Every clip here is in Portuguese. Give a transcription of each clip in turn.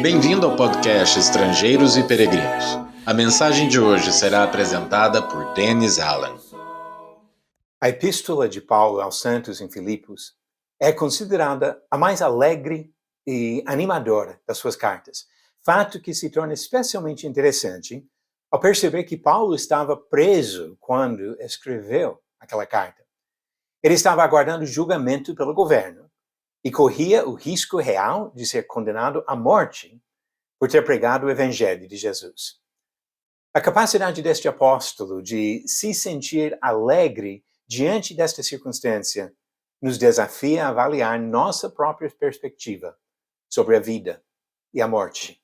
Bem-vindo ao podcast Estrangeiros e Peregrinos. A mensagem de hoje será apresentada por Dennis Allen. A Epístola de Paulo aos Santos em Filipos é considerada a mais alegre e animadora das suas cartas, fato que se torna especialmente interessante ao perceber que Paulo estava preso quando escreveu aquela carta. Ele estava aguardando julgamento pelo governo e corria o risco real de ser condenado à morte por ter pregado o Evangelho de Jesus. A capacidade deste apóstolo de se sentir alegre diante desta circunstância nos desafia a avaliar nossa própria perspectiva sobre a vida e a morte.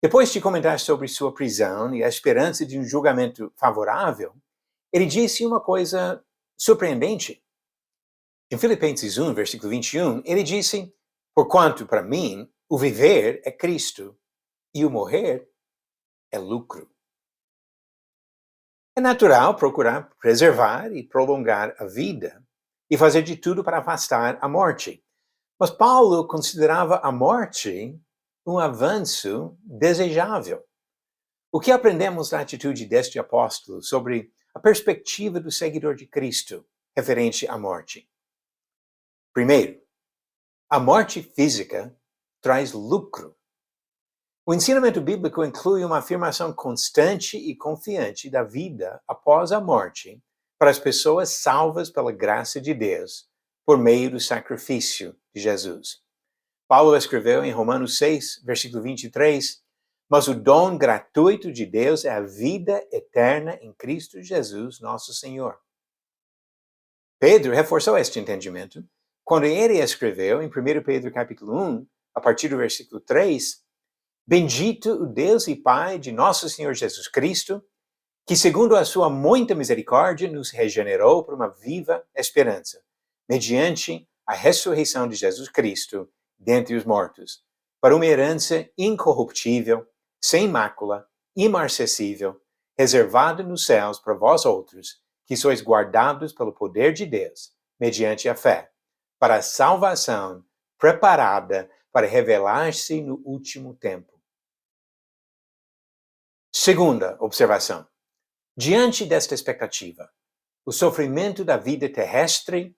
Depois de comentar sobre sua prisão e a esperança de um julgamento favorável, ele disse uma coisa surpreendente. Em Filipenses 1, versículo 21, ele disse: "Porquanto para mim o viver é Cristo e o morrer é lucro." É natural procurar preservar e prolongar a vida e fazer de tudo para afastar a morte. Mas Paulo considerava a morte um avanço desejável. O que aprendemos da atitude deste apóstolo sobre a perspectiva do seguidor de Cristo referente à morte? Primeiro, a morte física traz lucro. O ensinamento bíblico inclui uma afirmação constante e confiante da vida após a morte para as pessoas salvas pela graça de Deus por meio do sacrifício de Jesus. Paulo escreveu em Romanos 6, versículo 23, "Mas o dom gratuito de Deus é a vida eterna em Cristo Jesus, nosso Senhor." Pedro reforçou este entendimento quando ele escreveu em 1 Pedro capítulo 1, a partir do versículo 3, "Bendito o Deus e Pai de nosso Senhor Jesus Cristo, que segundo a sua muita misericórdia nos regenerou por uma viva esperança, mediante a ressurreição de Jesus Cristo dentre os mortos, para uma herança incorruptível, sem mácula, imarcessível, reservada nos céus para vós outros, que sois guardados pelo poder de Deus, mediante a fé, para a salvação preparada para revelar-se no último tempo." Segunda observação. Diante desta expectativa, o sofrimento da vida terrestre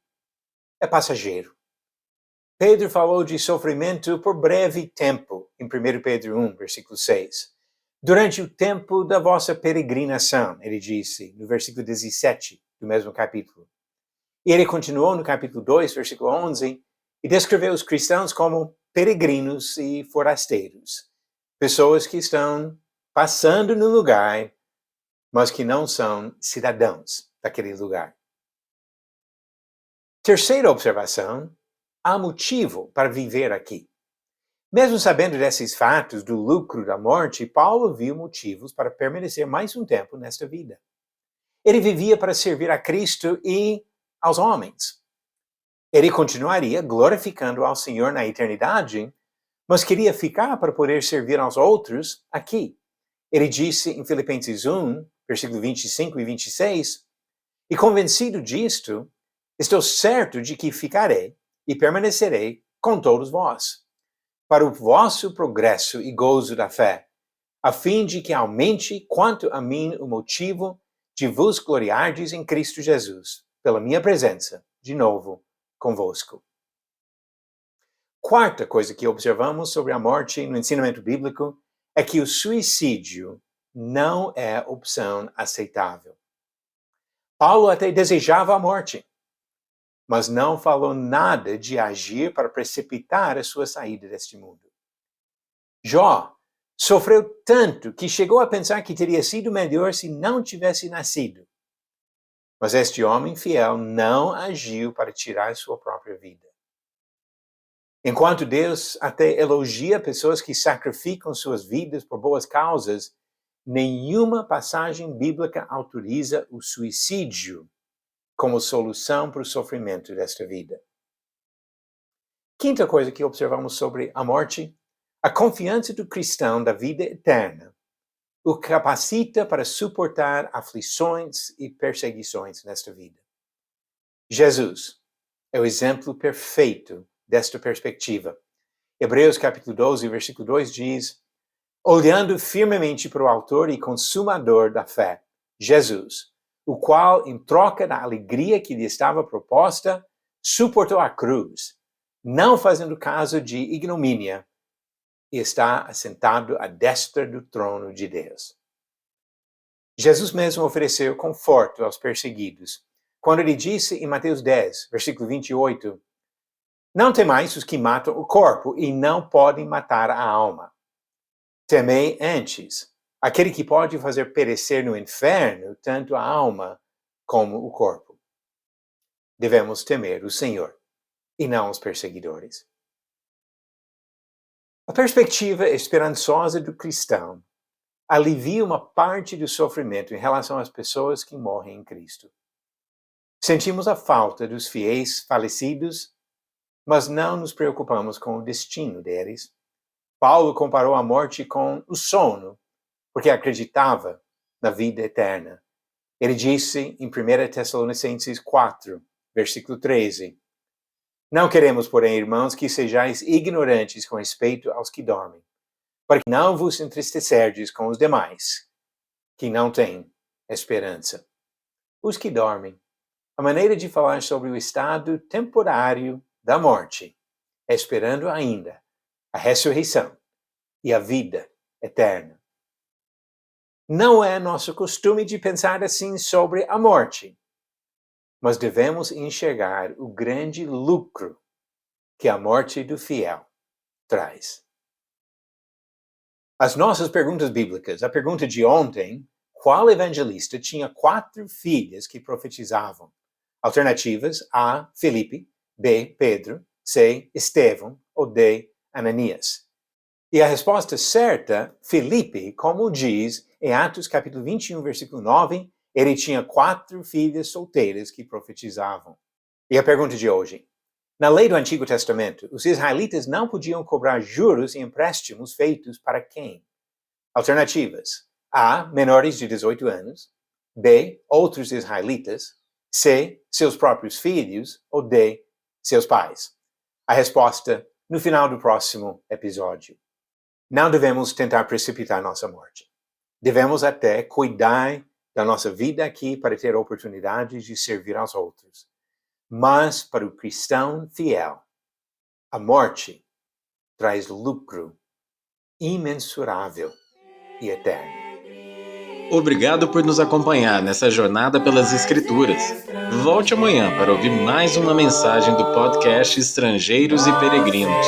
é passageiro. Pedro falou de sofrimento por breve tempo, em 1 Pedro 1, versículo 6. Durante o tempo da vossa peregrinação, ele disse, no versículo 17 do mesmo capítulo. E ele continuou no capítulo 2, versículo 11, e descreveu os cristãos como peregrinos e forasteiros. Pessoas que estão passando no lugar, mas que não são cidadãos daquele lugar. Terceira observação, há motivo para viver aqui. Mesmo sabendo desses fatos do lucro da morte, Paulo viu motivos para permanecer mais um tempo nesta vida. Ele vivia para servir a Cristo e aos homens. Ele continuaria glorificando ao Senhor na eternidade, mas queria ficar para poder servir aos outros aqui. Ele disse em Filipenses 1, versículo 25 e 26, "E convencido disto, estou certo de que ficarei e permanecerei com todos vós, para o vosso progresso e gozo da fé, a fim de que aumente quanto a mim o motivo de vos gloriardes em Cristo Jesus, pela minha presença, de novo, convosco." Quarta coisa que observamos sobre a morte no ensinamento bíblico é que o suicídio não é opção aceitável. Paulo até desejava a morte, mas não falou nada de agir para precipitar a sua saída deste mundo. Jó sofreu tanto que chegou a pensar que teria sido melhor se não tivesse nascido. Mas este homem fiel não agiu para tirar sua própria vida. Enquanto Deus até elogia pessoas que sacrificam suas vidas por boas causas, nenhuma passagem bíblica autoriza o suicídio como solução para o sofrimento desta vida. Quinta coisa que observamos sobre a morte, a confiança do cristão da vida eterna o capacita para suportar aflições e perseguições nesta vida. Jesus é o exemplo perfeito desta perspectiva. Hebreus capítulo 12, versículo 2 diz: olhando firmemente para o autor e consumador da fé, Jesus, o qual, em troca da alegria que lhe estava proposta, suportou a cruz, não fazendo caso de ignomínia, e está assentado à destra do trono de Deus. Jesus mesmo ofereceu conforto aos perseguidos, quando ele disse em Mateus 10, versículo 28, não temais os que matam o corpo e não podem matar a alma. Temei antes aquele que pode fazer perecer no inferno tanto a alma como o corpo. Devemos temer o Senhor e não os perseguidores. A perspectiva esperançosa do cristão alivia uma parte do sofrimento em relação às pessoas que morrem em Cristo. Sentimos a falta dos fiéis falecidos, mas não nos preocupamos com o destino deles. Paulo comparou a morte com o sono, porque acreditava na vida eterna. Ele disse em 1 Tessalonicenses 4, versículo 13, não queremos, porém, irmãos, que sejais ignorantes com respeito aos que dormem, para que não vos entristecerdes com os demais, que não têm esperança. Os que dormem. A maneira de falar sobre o estado temporário da morte, esperando ainda a ressurreição e a vida eterna. Não é nosso costume de pensar assim sobre a morte, mas devemos enxergar o grande lucro que a morte do fiel traz. As nossas perguntas bíblicas. A pergunta de ontem, qual evangelista tinha 4 filhas que profetizavam? Alternativas: A. Filipe, B. Pedro, C. Estevão ou D. Ananias. E a resposta certa, Filipe, como diz em Atos capítulo 21, versículo 9, ele tinha 4 filhas solteiras que profetizavam. E a pergunta de hoje. Na lei do Antigo Testamento, os israelitas não podiam cobrar juros e empréstimos feitos para quem? Alternativas: A. Menores de 18 anos, B. Outros israelitas, C. Seus próprios filhos ou D. Seus pais. A resposta no final do próximo episódio. Não devemos tentar precipitar nossa morte. Devemos até cuidar da nossa vida aqui para ter oportunidades de servir aos outros. Mas para o cristão fiel, a morte traz lucro imensurável e eterno. Obrigado por nos acompanhar nessa jornada pelas Escrituras. Volte amanhã para ouvir mais uma mensagem do podcast Estrangeiros e Peregrinos.